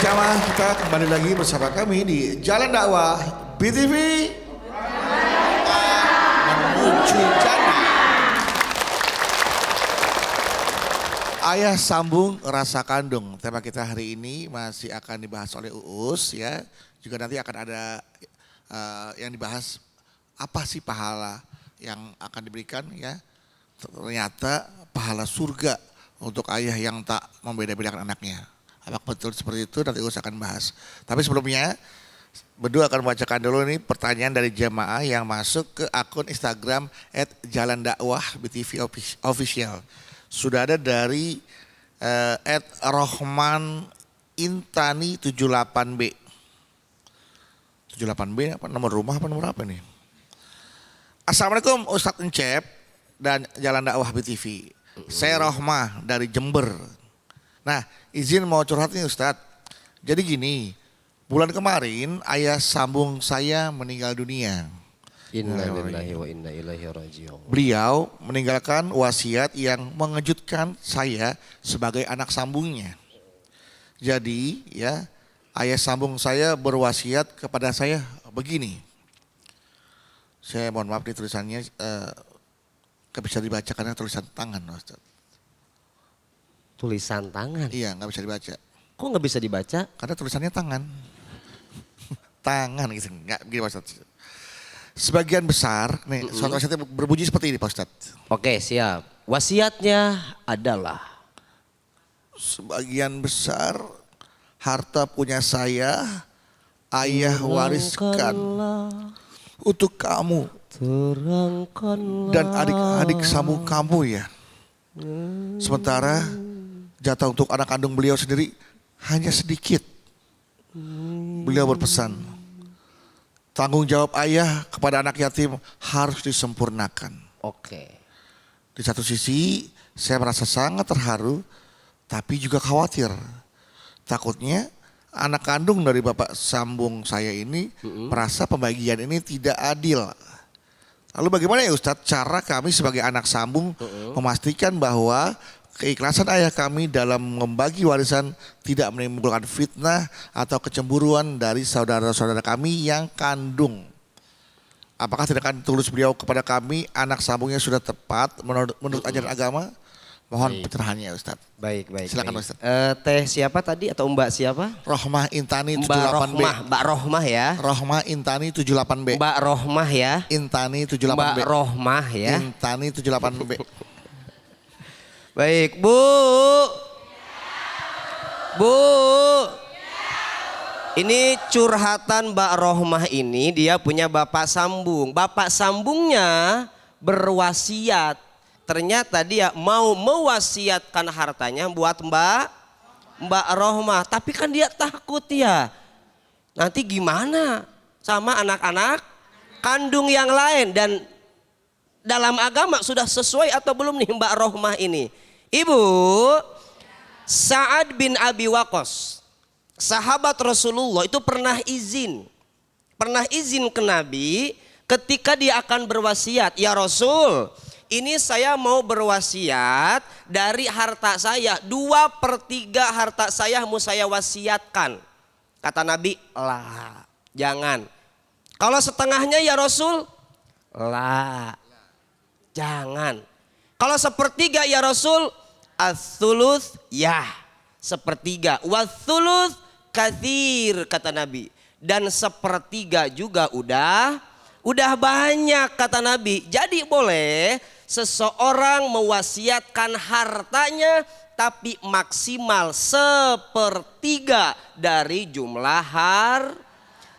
jamaah, kita kembali lagi bersama kami di Jalan Dakwah BTV menuju jannah. Ayah sambung rasa kandung. Tema kita hari ini masih akan dibahas oleh Uus ya. Juga nanti akan ada yang dibahas apa sih pahala yang akan diberikan ya. Ternyata pahala surga untuk ayah yang tak membeda-bedakan anaknya. Apakah betul seperti itu nanti Uus akan bahas. Tapi sebelumnya berdua akan membacakan dulu nih pertanyaan dari jamaah yang masuk ke akun Instagram @jalandakwah_btv official. Sudah ada dari @rohman intani 78B. 78B apa nomor rumah apa nomor apa nih? Assalamualaikum Ustadz Encep dan Jalan Dakwah BTV. Saya Rohmah dari Jember. Nah, izin mau curhat nih Ustadz. Jadi gini, bulan kemarin ayah sambung saya meninggal dunia. Innalillahi wa inna ilaihi raji'un. Beliau meninggalkan wasiat yang mengejutkan saya sebagai anak sambungnya. Jadi ya, ayah sambung saya berwasiat kepada saya begini. Saya mohon maaf nih tulisannya gak bisa dibaca karena tulisan tangan Ustadz. Tulisan tangan? Iya gak bisa dibaca. Kok gak bisa dibaca? Karena tulisannya tangan. Tangan gitu, gak begini Pak Ustadz. Sebagian besar, nih suatu wasiatnya berbunyi seperti ini Pak Ustadz. Oke siap, wasiatnya adalah. Sebagian besar harta punya saya, ayah wariskan untuk kamu dan adik-adik sambung kamu ya. Sementara jatah untuk anak kandung beliau sendiri hanya sedikit. Beliau berpesan, tanggung jawab ayah kepada anak yatim harus disempurnakan. Oke. Di satu sisi saya merasa sangat terharu, tapi juga khawatir. Takutnya anak kandung dari bapak sambung saya ini merasa pembagian ini tidak adil. Lalu bagaimana ya Ustadz cara kami sebagai anak sambung memastikan bahwa keikhlasan ayah kami dalam membagi warisan tidak menimbulkan fitnah atau kecemburuan dari saudara-saudara kami yang kandung. Apakah tindakan tulus beliau kepada kami anak sambungnya sudah tepat menurut ajaran agama? Mohon pencerahannya Ustadz. Baik. Silakan Ustadz. Teh siapa tadi atau Mbak siapa? Rohmah Intani 78B. Mbak Rohmah ya. Rohmah Intani 78B. Mbak Rohmah ya. Intani 78B. Mbak Rohmah ya. Intani 78B. Baik Bu. Bu. Ini curhatan Mbak Rohmah ini dia punya bapak sambung. Bapak sambungnya berwasiat. Ternyata dia mau mewasiatkan hartanya buat Mbak Rohmah. Tapi kan dia takut ya. Nanti gimana sama anak-anak kandung yang lain. Dan dalam agama sudah sesuai atau belum nih Mbak Rohmah ini. Ibu, Sa'ad bin Abi Waqqas, sahabat Rasulullah itu pernah izin ke Nabi ketika dia akan berwasiat. Ya Rasul, ini saya mau berwasiat dari harta saya, 2/3 harta saya mau saya wasiatkan. Kata Nabi, lah jangan. Kalau setengahnya ya Rasul, lah jangan. Kalau 1/3 ya Rasul, as-sulus ya 1/3. Was-sulus katsir kata Nabi. Dan 1/3 juga udah banyak kata Nabi. Jadi boleh seseorang mewasiatkan hartanya tapi maksimal 1/3 dari jumlah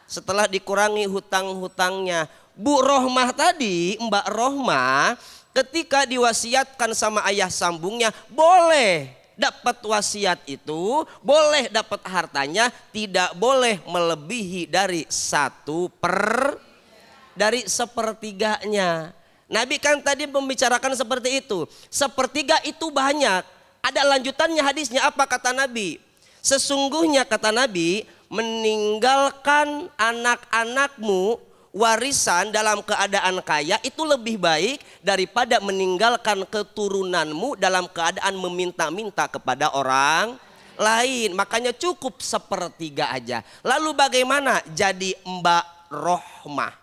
setelah dikurangi hutang-hutangnya. Bu Rohmah tadi, Mbak Rohmah ketika diwasiatkan sama ayah sambungnya boleh dapat wasiat itu, boleh dapat hartanya, tidak boleh melebihi dari 1/3-nya. Nabi kan tadi membicarakan seperti itu. 1/3 itu banyak. Ada lanjutannya hadisnya apa kata Nabi? Sesungguhnya kata Nabi, meninggalkan anak-anakmu warisan dalam keadaan kaya itu lebih baik daripada meninggalkan keturunanmu dalam keadaan meminta-minta kepada orang lain. Makanya cukup sepertiga aja. Lalu bagaimana jadi Mbak Rohmah?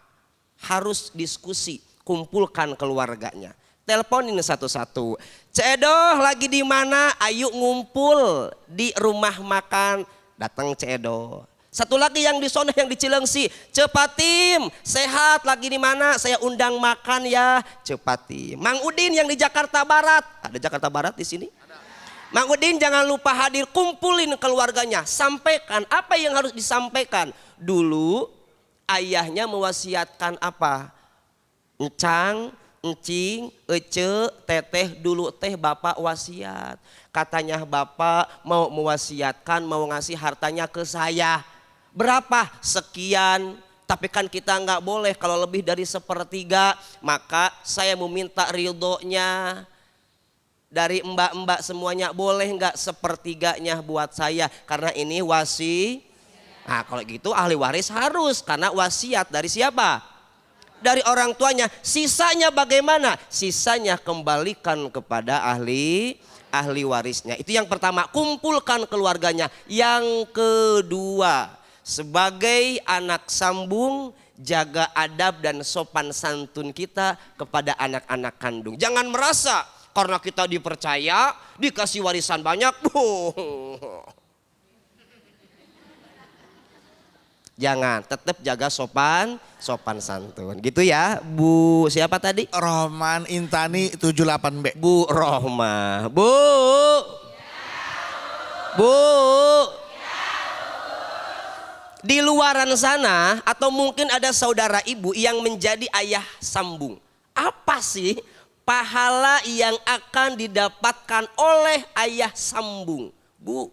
Harus diskusi, kumpulkan keluarganya. Teleponin satu-satu. Ceedoh lagi di mana? Ayo ngumpul di rumah makan. Datang Ceedoh. Satu lagi yang di sono yang di Cilengsi, Cepatim, sehat lagi di mana? Saya undang makan ya, Cepatim. Mang Udin yang di Jakarta Barat, ada Jakarta Barat di sini? Mang Udin jangan lupa hadir, kumpulin keluarganya, sampaikan apa yang harus disampaikan. Dulu ayahnya mewasiatkan apa? Encang, encing, ece, teteh, dulu teh bapak wasiat. Katanya bapak mau mewasiatkan, mau ngasih hartanya ke saya. Berapa? Sekian. Tapi kan kita nggak boleh kalau lebih dari sepertiga. Maka saya meminta ridhonya dari mbak-mbak semuanya. Boleh nggak sepertiganya buat saya? Karena ini Nah kalau gitu ahli waris harus. Karena wasiat dari siapa? Dari orang tuanya. Sisanya bagaimana? Sisanya kembalikan kepada ahli warisnya. Itu yang pertama, kumpulkan keluarganya. Yang kedua, sebagai anak sambung, jaga adab dan sopan santun kita kepada anak-anak kandung. Jangan merasa karena kita dipercaya, dikasih warisan banyak. Jangan, tetap jaga sopan santun. Gitu ya, Bu siapa tadi? Rohman Intani 78B. Bu Rohmah. Bu. Di luaran sana atau mungkin ada saudara ibu yang menjadi ayah sambung. Apa sih pahala yang akan didapatkan oleh ayah sambung? Bu,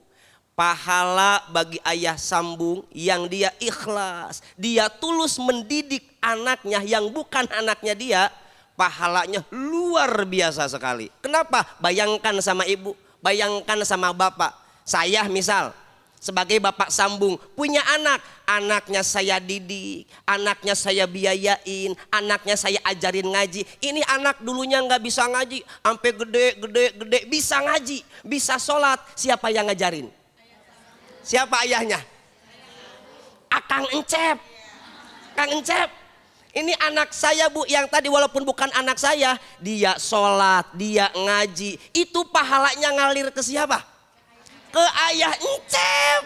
pahala bagi ayah sambung yang dia ikhlas, dia tulus mendidik anaknya yang bukan anaknya dia, pahalanya luar biasa sekali. Kenapa? Bayangkan sama ibu, bayangkan sama bapak. Saya misal sebagai bapak sambung punya anak, anaknya saya didik, anaknya saya biayain, anaknya saya ajarin ngaji. Ini anak dulunya nggak bisa ngaji, sampai gede bisa ngaji, bisa sholat. Siapa yang ngajarin? Siapa ayahnya? Akang Encep. Kang Encep. Ini anak saya bu, yang tadi walaupun bukan anak saya, dia sholat, dia ngaji. Itu pahalanya ngalir ke siapa? Ke ayah Encep.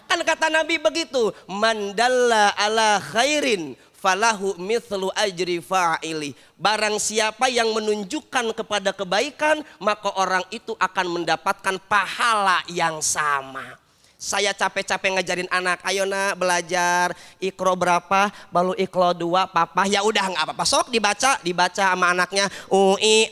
Kan kata Nabi begitu, man dalla ala khairin falahu mithlu ajri fa'ili. Barang siapa yang menunjukkan kepada kebaikan, maka orang itu akan mendapatkan pahala yang sama. Saya capek-capek ngajarin anak, ayo nak belajar, ikro berapa, baru ikro 2, papa, ya udah nggak apa-apa, sok dibaca sama anaknya, UI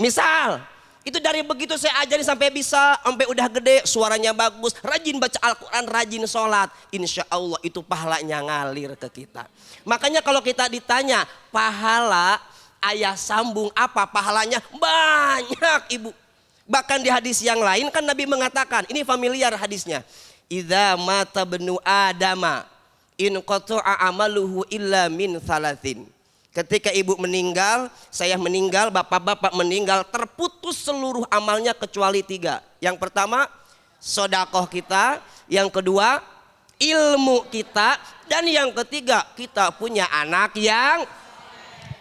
misal. Itu dari begitu saya ajarin sampai bisa, sampai udah gede, suaranya bagus, rajin baca Al-Quran, rajin sholat. Insya Allah itu pahalanya ngalir ke kita. Makanya kalau kita ditanya pahala ayah sambung apa pahalanya? Banyak ibu. Bahkan di hadis yang lain kan Nabi mengatakan, ini familiar hadisnya. Idza mata benu adama in qata'a amaluhu illa min thalathin. Ketika ibu meninggal, saya meninggal, bapak-bapak meninggal, terputus seluruh amalnya kecuali 3. Yang pertama, sodakoh kita. Yang kedua, ilmu kita. Dan yang ketiga, kita punya anak yang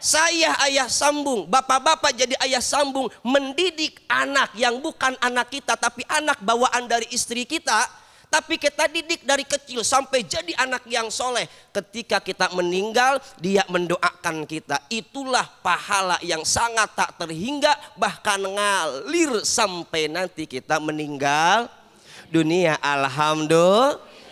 saya ayah sambung. Bapak-bapak jadi ayah sambung, mendidik anak yang bukan anak kita, tapi anak bawaan dari istri kita. Tapi kita didik dari kecil sampai jadi anak yang soleh. Ketika kita meninggal, dia mendoakan kita. Itulah pahala yang sangat tak terhingga, bahkan ngalir sampai nanti kita meninggal dunia.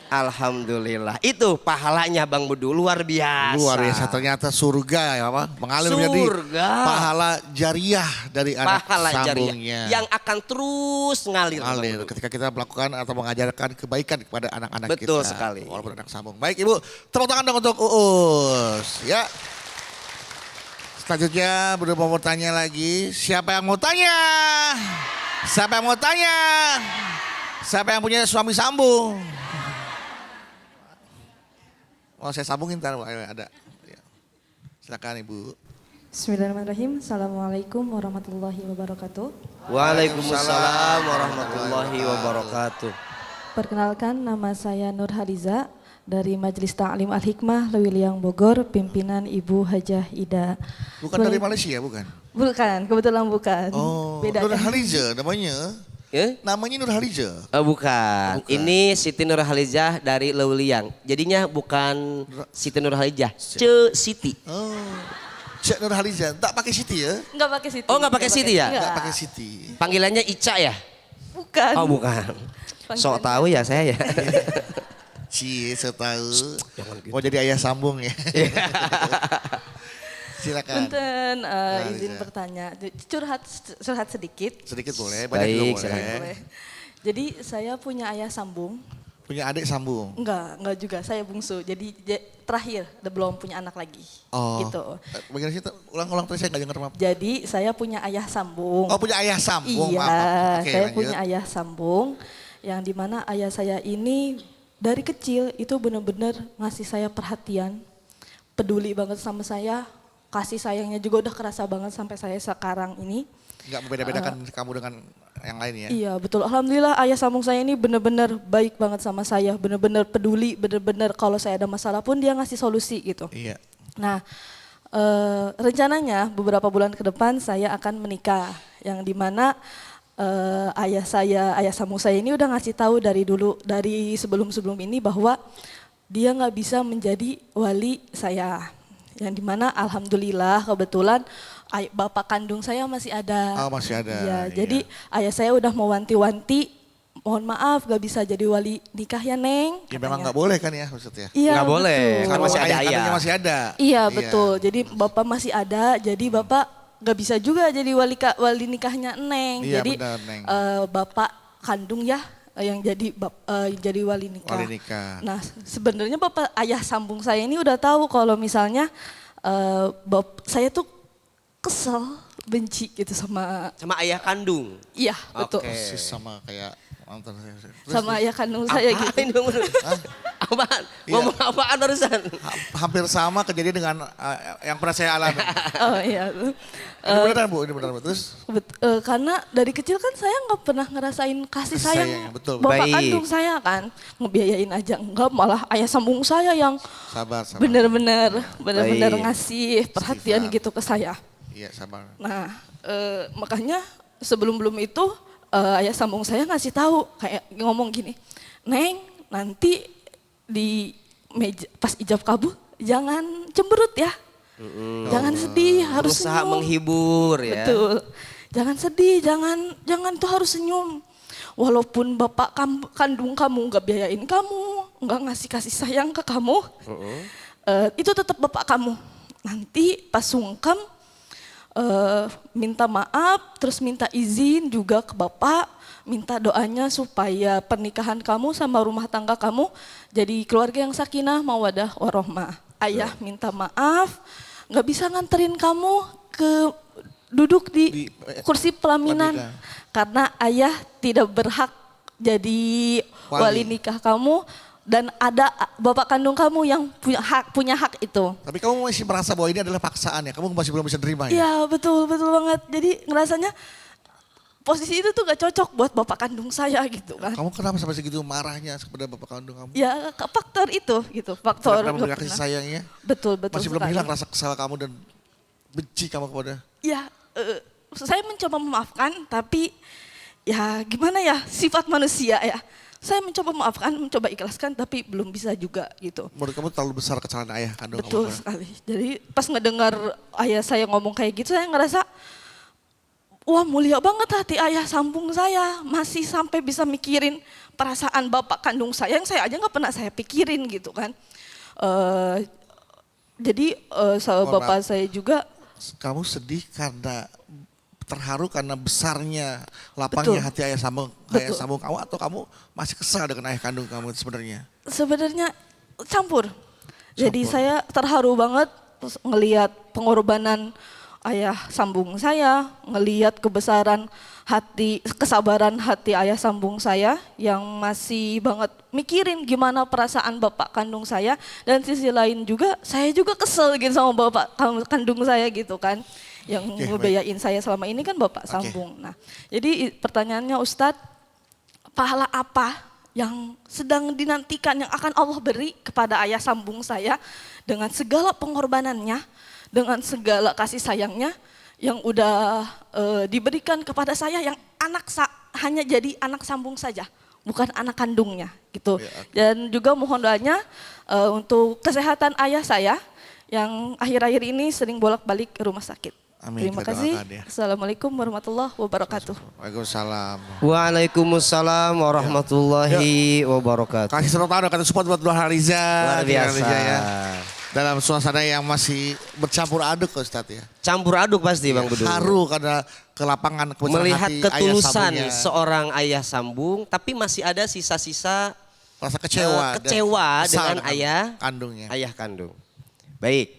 Alhamdulillah. Itu pahalanya Bang Budu, luar biasa. Luar biasa, ternyata surga ya apa? Mengalir menjadi pahala jariah dari anak sambungnya. Yang akan terus ngalir. Ketika kita melakukan atau mengajarkan kebaikan kepada anak-anak kita. Betul sekali. Walaupun anak sambung. Baik Ibu, tepuk tangan dong untuk Uus. Ya. Selanjutnya Budu mau tanya lagi. Siapa yang mau tanya? Siapa yang mau tanya? Siapa yang punya suami sambung? Mau saya sambungin ntar ada. Ya. Silakan Ibu. Bismillahirrahmanirrahim. Assalamualaikum warahmatullahi wabarakatuh. Waalaikumsalam warahmatullahi wabarakatuh. Perkenalkan, nama saya Nur Haliza dari Majelis Ta'lim Al-Hikmah Lewiliang Bogor, pimpinan Ibu Hajah Ida. Bukan dari Malaysia, bukan? Bukan, kebetulan bukan. Oh, Beda Nur kan? Haliza namanya. Namanya Nur Haliza. Bukan. Ini Siti Nurhalizah dari Lewiliang. Jadinya bukan Siti Nurhalizah, Siti. Oh. Cik Nur Haliza, tak pakai Siti ya? Enggak pakai Siti. Oh, nggak pakai Siti ya? Enggak. Tak pakai Siti. Panggilannya Ica ya? Bukan. Oh bukan. Sok tahu ya saya ya. Cie, saya tahu. Mau jadi ayah sambung ya. Silakan. Punten, izin Haliza. bertanya, curhat sedikit. Sedikit boleh, banyak Baik, juga silakan. boleh. Boleh. Jadi saya punya ayah sambung. Punya adik sambung. Enggak juga. Saya bungsu. Jadi terakhir, belum punya anak lagi. Oh. Gitu. Bagian situ, ulang-ulang tadi saya nggak dengar maaf. Jadi saya punya ayah sambung. Oh, punya ayah sambung. Iya, Maaf. Oke, saya lanjut. punya ayah sambung yang dimana ayah saya ini dari kecil itu benar-benar ngasih saya perhatian, peduli banget sama saya, kasih sayangnya juga udah kerasa banget sampai saya sekarang ini. Nggak membeda-bedakan kamu dengan yang lain ya? Iya betul, alhamdulillah ayah sambung saya ini benar-benar baik banget sama saya, benar-benar peduli, benar-benar kalau saya ada masalah pun dia ngasih solusi gitu. Iya. Nah, rencananya beberapa bulan ke depan saya akan menikah, yang dimana ayah sambung saya ini udah ngasih tahu dari dulu, dari sebelum-sebelum ini bahwa dia nggak bisa menjadi wali saya, yang dimana alhamdulillah kebetulan bapak kandung saya masih ada. Oh, masih ada. Iya, Iya. jadi ayah saya udah mau wanti-wanti, mohon maaf gak bisa jadi wali nikah ya Neng. Ya memang katanya. nggak boleh kan ya maksudnya? Iya, Nggak boleh, betul. kan masih ada ayah ayah. kandungnya masih ada. Iya betul, jadi bapak masih ada, jadi bapak gak bisa juga jadi wali nikahnya Neng. Iya, Jadi benar, Neng. Bapak kandung ya yang jadi wali nikah. Wali nikah. Nah sebenarnya bapak ayah sambung saya ini udah tahu kalau misalnya saya tuh kesel, benci gitu sama, Sama ayah kandung. iya betul, Oke. Persis sama kayak mantan saya. Terus, sama ayah kandung saya gitu. Apaan dong? Apaan? Iya. Ngomong apaan barusan? hampir sama kejadian dengan yang pernah saya alami. Oh iya. Ini beneran Bu, ini beneran Bu. Terus Karena dari kecil kan saya nggak pernah ngerasain kasih Kasih sayang sayang, betul. bapak Baik. kandung saya kan, ngebiayain aja enggak, malah ayah sambung saya yang sabar. bener-bener Baik. ngasih perhatian Istighfar. gitu ke saya. Iya, sabar. Nah makanya sebelum itu ayah sambung saya ngasih tahu kayak ngomong gini, Neng nanti di meja pas ijab kabul jangan cemberut ya, jangan sedih, harus Berusaha senyum. menghibur ya. Betul. Jangan sedih, jangan tuh harus senyum. Walaupun bapak kandung kamu nggak biayain kamu, nggak ngasih kasih sayang ke kamu, itu tetap bapak kamu. Nanti pas sungkem minta maaf, terus minta izin juga ke bapak, minta doanya supaya pernikahan kamu sama rumah tangga kamu jadi keluarga yang sakinah, mawadah, warohmah. Ayah minta maaf, nggak bisa nganterin kamu ke duduk di kursi pelaminan karena ayah tidak berhak jadi wali nikah kamu, dan ada bapak kandung kamu yang punya hak itu. Tapi kamu masih merasa bahwa ini adalah paksaan ya? Kamu masih belum bisa terima ya? Iya betul banget. Jadi ngerasanya posisi itu tuh gak cocok buat bapak kandung saya gitu kan. Kamu kenapa sampai segitu marahnya kepada bapak kandung kamu? Ya faktor itu gitu, faktor. Tidak pernah memberikan nggak kasih pernah. sayangnya? Betul Masih belum sekali. hilang rasa kesal kamu dan benci kamu kepada? Ya saya mencoba memaafkan, tapi ya gimana ya, sifat manusia ya. Saya mencoba memaafkan, mencoba ikhlaskan, tapi belum bisa juga gitu. Menurut kamu terlalu besar kesalahan ayah kandung Betul kamu? sekali. Jadi pas ngedengar ayah saya ngomong kayak gitu, saya ngerasa, wah mulia banget hati ayah sambung saya. Masih sampai bisa mikirin perasaan bapak kandung saya yang saya aja nggak pernah saya pikirin gitu kan. Jadi bapak saya juga. Kamu sedih karena terharu karena besarnya, lapangnya Betul. hati ayah sambung kamu, atau kamu masih kesal dengan ayah kandung kamu sebenarnya? Sebenarnya campur. Jadi saya terharu banget ngelihat pengorbanan ayah sambung saya, ngeliat kebesaran hati, kesabaran hati ayah sambung saya yang masih banget mikirin gimana perasaan bapak kandung saya, dan sisi lain juga saya juga kesel gitu sama bapak kandung saya gitu kan, yang ngebiayain saya selama ini kan bapak sambung. Nah, jadi pertanyaannya Ustadz, pahala apa yang sedang dinantikan yang akan Allah beri kepada ayah sambung saya dengan segala pengorbanannya, dengan segala kasih sayangnya yang udah diberikan kepada saya yang hanya jadi anak sambung saja, bukan anak kandungnya gitu. Ya, okay. Dan juga mohon doanya untuk kesehatan ayah saya yang akhir-akhir ini sering bolak-balik ke rumah sakit. Amin, Terima kita kasih. doakan ya. Assalamualaikum warahmatullahi wabarakatuh. Waalaikumsalam. Waalaikumsalam warahmatullahi wabarakatuh. Kasih selamat tahun, kasih support buat Nur Haliza. Luar biasa. Ya. Dalam suasana yang masih bercampur aduk Ustadz ya. Campur aduk pasti Bang Bedul. Haru karena kelapangan kebesaran Melihat hati ketulusan ayah seorang ayah sambung, tapi masih ada sisa-sisa rasa kecewa, kecewa dan dengan kesal ayah kandungnya. Ayah kandung. Baik.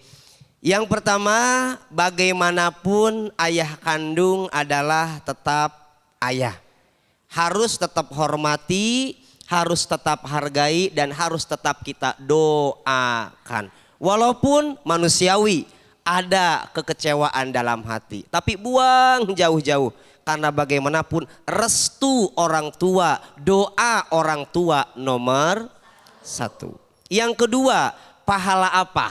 Yang pertama, bagaimanapun ayah kandung adalah tetap ayah. Harus tetap hormati, harus tetap hargai, dan harus tetap kita doakan. Walaupun manusiawi ada kekecewaan dalam hati, tapi buang jauh-jauh. Karena bagaimanapun restu orang tua, doa orang tua nomor 1. Yang kedua, pahala apa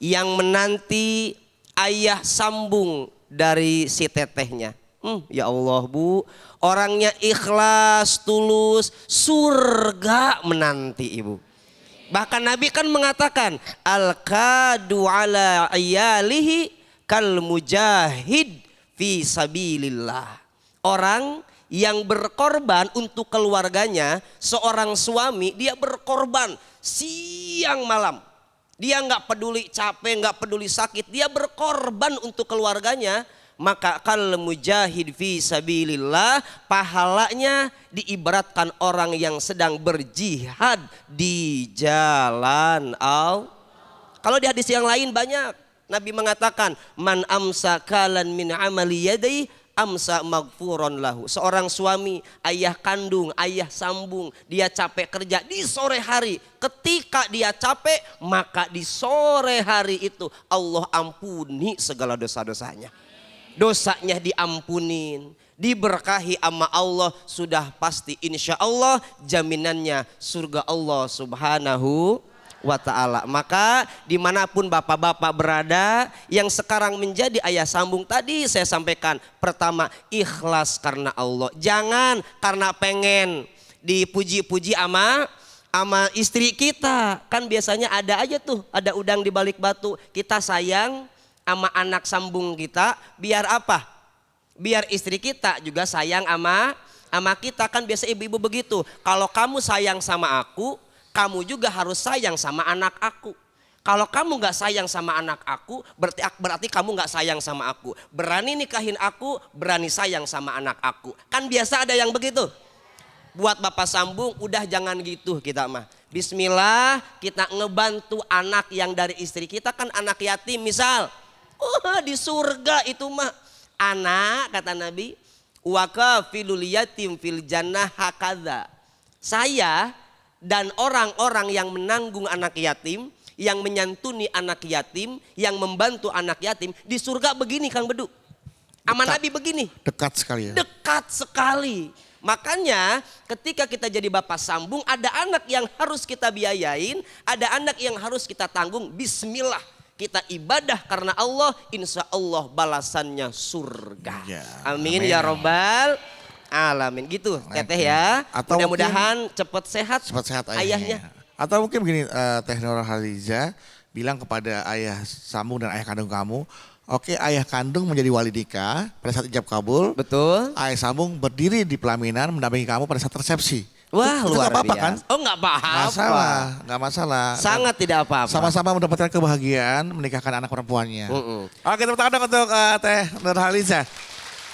yang menanti ayah sambung dari si tetehnya? Ya Allah Bu, orangnya ikhlas, tulus, surga menanti ibu. Bahkan Nabi kan mengatakan, al-qadu ala ayalihi kal mujahid fi sabilillah. Orang yang berkorban untuk keluarganya, seorang suami dia berkorban siang malam. Dia nggak peduli capek, nggak peduli sakit, dia berkorban untuk keluarganya. Maka kal mujahid fi sabilillah, pahalanya diibaratkan orang yang sedang berjihad di jalan Allah. Kalau di hadis yang lain banyak, Nabi mengatakan man amsa kalan min amali yadai amsa magfuron lahu. Seorang suami, ayah kandung, ayah sambung, dia capek kerja di sore hari. Ketika dia capek, maka di sore hari itu Allah ampuni segala dosa-dosanya. Dosanya diampunin, diberkahi sama Allah, sudah pasti insya Allah jaminannya surga Allah subhanahu wa ta'ala. Maka dimanapun bapak-bapak berada yang sekarang menjadi ayah sambung, tadi saya sampaikan, pertama ikhlas karena Allah, jangan karena pengen dipuji-puji ama istri kita. Kan biasanya ada aja tuh, ada udang di balik batu. Kita sayang sama anak sambung kita, biar apa? Biar istri kita juga sayang sama kita. Kan biasa ibu-ibu begitu, kalau kamu sayang sama aku, kamu juga harus sayang sama anak aku. Kalau kamu gak sayang sama anak aku, berarti kamu gak sayang sama aku. Berani nikahin aku, berani sayang sama anak aku. Kan biasa ada yang begitu. Buat bapak sambung, udah jangan gitu kita mah. Bismillah, kita ngebantu anak yang dari istri kita, kan anak yatim misal. Di surga itu mah. Anak, kata Nabi, wa kafilul yatim fil jannah hakadha. Saya dan orang-orang yang menanggung anak yatim, yang menyantuni anak yatim, yang membantu anak yatim, di surga begini Kang Bedu. Sama Nabi begini. Dekat sekali ya. Dekat sekali. Makanya ketika kita jadi bapak sambung, ada anak yang harus kita biayain, ada anak yang harus kita tanggung. Bismillah, kita ibadah karena Allah, insya Allah balasannya surga. Ya, amin amin. Ya Robbal alamin. Gitu teteh ya. Atau mudah-mudahan cepat sehat ayahnya. Atau mungkin begini, Teh Nur Haliza bilang kepada ayah sambung dan ayah kandung kamu, oke, ayah kandung menjadi wali nikah pada saat ijab kabul. Betul. Ayah sambung berdiri di pelaminan mendampingi kamu pada saat resepsi. Wah, itu luar gak apa-apa biasa. kan? Oh, nggak apa-apa. Nggak masalah. Sangat tidak apa-apa. Sama-sama mendapatkan kebahagiaan menikahkan anak perempuannya. Oke, tepuk tangan dong untuk Teh Nur Haliza.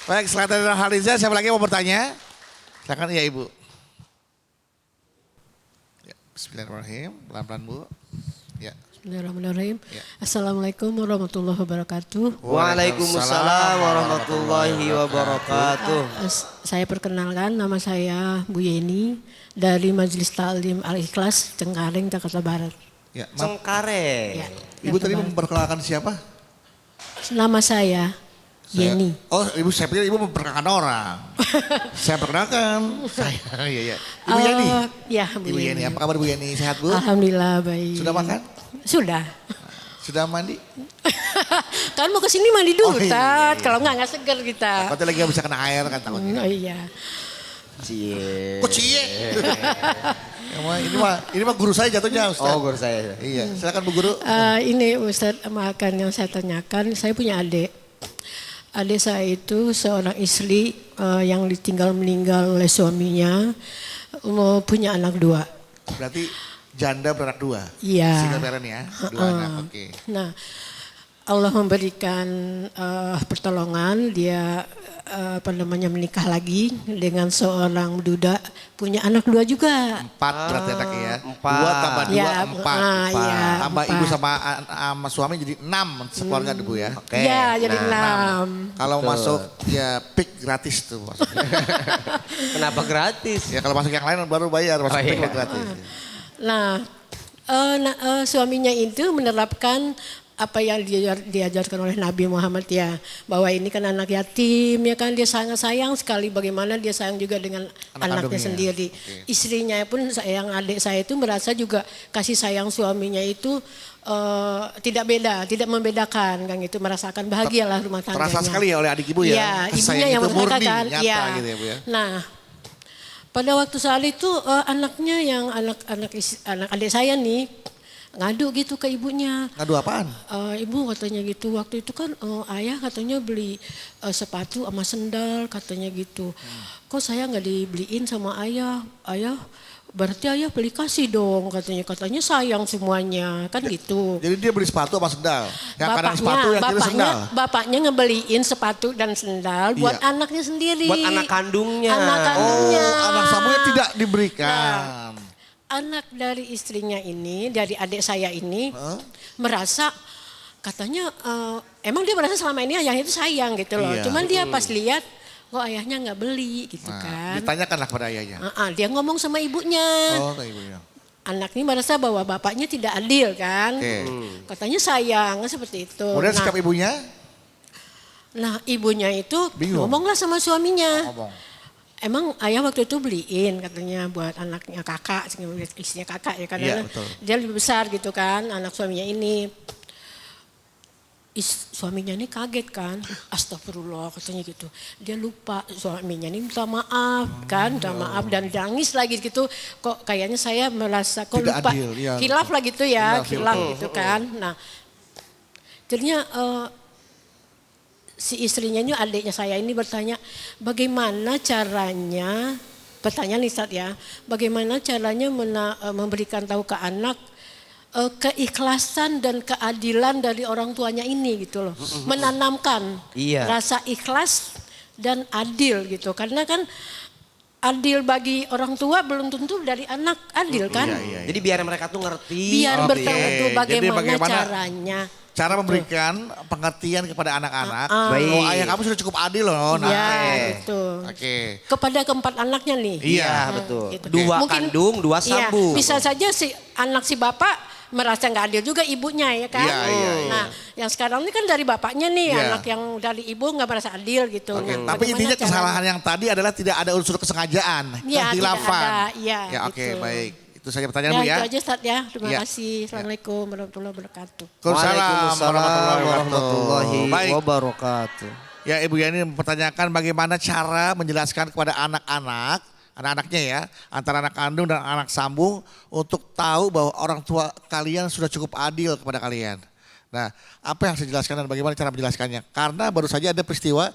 Baik, selain Teh Nur Haliza, siapa lagi yang mau bertanya? Silakan ya Ibu. Ya, bismillahirrahmanirrahim, pelan-pelan Bu. Ya. Bismillahirrahmanirrahim. Ya. Assalamualaikum warahmatullahi wabarakatuh. Waalaikumsalam warahmatullahi wabarakatuh. Saya perkenalkan, nama saya Bu Yeni dari Majelis Ta'lim Al-Ikhlas Cengkareng, Jakarta Barat. Ya, Cengkareng. Ya, Ibu tadi Jakarta Barat. memperkenalkan siapa? Nama saya Yeni. Oh, ibu saya pikir ibu memperkenalkan orang. Saya perkenalkan. Saya, iya. Ibu Yeni. Ya, Bu Ibu Yeni, apa kabar Bu Yeni? Sehat Bu? Alhamdulillah baik. Sudah makan? Sudah. Sudah mandi? Kan mau ke sini mandi dulu, Oh, iya, Tat. iya. Kalau nggak seger kita. Takutnya lagi nggak bisa kena air kan takutnya. Oh iya. Cie. Kok cie? ini mah guru saya jatuhnya Ustaz. Oh, guru saya. Iya, silakan Bu Guru. Ini Ustadz, makan yang saya tanyakan, saya punya adik. Adik saya itu seorang istri yang ditinggal meninggal oleh suaminya, punya anak 2. Berarti janda beranak 2. Iya. Single parent ya, 2 anak, oke. Nah, Allah memberikan pertolongan, dia menikah lagi dengan seorang duda, punya anak 2 juga. 4 berarti anaknya ya. 4. 2 tambah 2, Ya, 4. iya, Tambah 4. ibu sama suami jadi 6 sekeluarga Bu ya. Oke. Iya, jadi Nah, 6. Kalau masuk ya pick gratis tuh maksudnya. Kenapa gratis? Ya kalau masuk yang lain baru bayar, masuk Oh, pick iya. gratis. Nah, suaminya itu menerapkan apa yang diajarkan oleh Nabi Muhammad ya, bahwa ini kan anak yatim ya kan, dia sangat sayang sekali, bagaimana dia sayang juga dengan Anak anaknya kandungnya. sendiri. Oke. Istrinya pun, yang adik saya itu merasa juga kasih sayang suaminya itu tidak membedakan kan gitu, merasakan bahagialah rumah tangganya. Terasa sekali ya oleh adik ibu ya. Iya, Kasih ibunya sayang yang itu merasakan murni, kan. nyata Iya. gitu ya Bu ya. Nah, pada waktu saat itu anaknya yang anak adik saya nih ngadu gitu ke ibunya. Ngadu apaan? Ibu katanya gitu, waktu itu kan ayah katanya beli sepatu sama sendal katanya gitu. Kok saya nggak dibeliin sama ayah? Ayah berarti ayah beli kasih dong katanya sayang semuanya kan gitu. Jadi dia beli sepatu sama sendal. Yang kanan sepatu, yang kiri sendal. Bapaknya ngebeliin sepatu dan sendal buat Iya. anaknya sendiri. Buat anak kandungnya. Anak kandungnya. Oh, anak samunya tidak diberikan. Anak dari istrinya ini, dari adik saya ini merasa katanya emang dia merasa selama ini ayahnya itu sayang gitu loh. Iya. Cuman dia pas lihat kok ayahnya nggak beli gitu Nah, kan. ditanyakanlah kepada ayahnya. Dia ngomong sama ibunya. Oh, ke ibunya. Anak ini merasa bahwa bapaknya tidak adil kan. Oke. Katanya sayang seperti itu. Kemudian sikap ibunya Nah ibunya itu bingung. ngomonglah sama suaminya. ngomong. Emang ayah waktu itu beliin katanya buat anaknya kakak, istrinya kakak ya karena Iya, betul. dia lebih besar gitu kan, anak suaminya ini. Suaminya ini kaget kan, astagfirullah katanya gitu. Dia lupa suaminya ini minta maaf kan, minta maaf dan nangis lagi gitu. Kok kayaknya saya merasa kok Tidak lupa, adil, iya. khilaf lah gitu ya, Khilaf, khilaf gitu kan. Nah jadinya si istrinya ini, adiknya saya ini bertanya, bagaimana caranya, pertanyaan Ustadz ya, bagaimana caranya memberikan tahu ke anak keikhlasan dan keadilan dari orang tuanya ini gitu loh. Menanamkan Iya. rasa ikhlas dan adil gitu. Karena kan adil bagi orang tua belum tentu dari anak adil kan. Iya. Jadi biar mereka tuh ngerti. Biar Oke. bertemu Jadi bagaimana bagaimana caranya. Cara memberikan pengertian kepada anak-anak. Baik. Oh, ayah kamu sudah cukup adil loh. Nah, Ya oke. gitu. Oke. Kepada keempat anaknya nih. Iya, betul. Gitu. Dua Mungkin- kandung, dua Iya, sambung. bisa saja si bapak merasa nggak adil juga ibunya ya kan. Iya. Nah, yang sekarang ini kan dari bapaknya nih, Iya. anak yang dari ibu nggak merasa adil gitu. Oke, Nah, tapi bagaimana intinya caranya? kesalahan yang tadi adalah tidak ada unsur kesengajaan, Iya, kehilafan. tidak ada, iya, Ya, oke, gitu. baik. Itu saja pertanyaan Ya, Bu ya. itu aja Ustadz ya. Terima Iya. kasih. Assalamualaikum warahmatullahi wabarakatuh. Waalaikumsalam warahmatullahi Baik. wabarakatuh. Ya, Ibu Yani mempertanyakan bagaimana cara menjelaskan kepada anak-anaknya ya, antara anak kandung dan anak sambung untuk tahu bahwa orang tua kalian sudah cukup adil kepada kalian. Nah, apa yang saya jelaskan dan bagaimana cara menjelaskannya? Karena baru saja ada peristiwa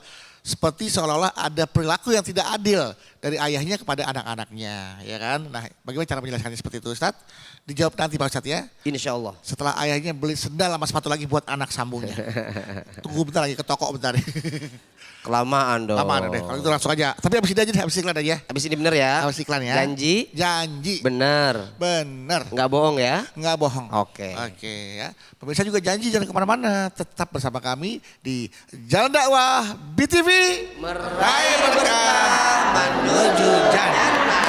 seperti seolah-olah ada perilaku yang tidak adil dari ayahnya kepada anak-anaknya, ya kan? Nah, bagaimana cara menjelaskannya seperti itu, Ustadz? Dijawab nanti Pak Ustadz ya. Insya Allah. Setelah ayahnya beli sendal sama sepatu lagi buat anak sambungnya. Tunggu bentar lagi ke toko bentar. Kelamaan dong. Lama deh, kalau itu langsung aja. Tapi habis ini aja, habis iklan aja. Habis ini bener ya? Habis iklan ya. Janji? Janji. Bener. Bener. Nggak bohong ya? Nggak bohong. Oke. Oke ya. Pemirsa juga janji jangan kemana-mana. Tetap bersama kami di Jalan Dakwah BTV. Meraih berkah menuju jannah.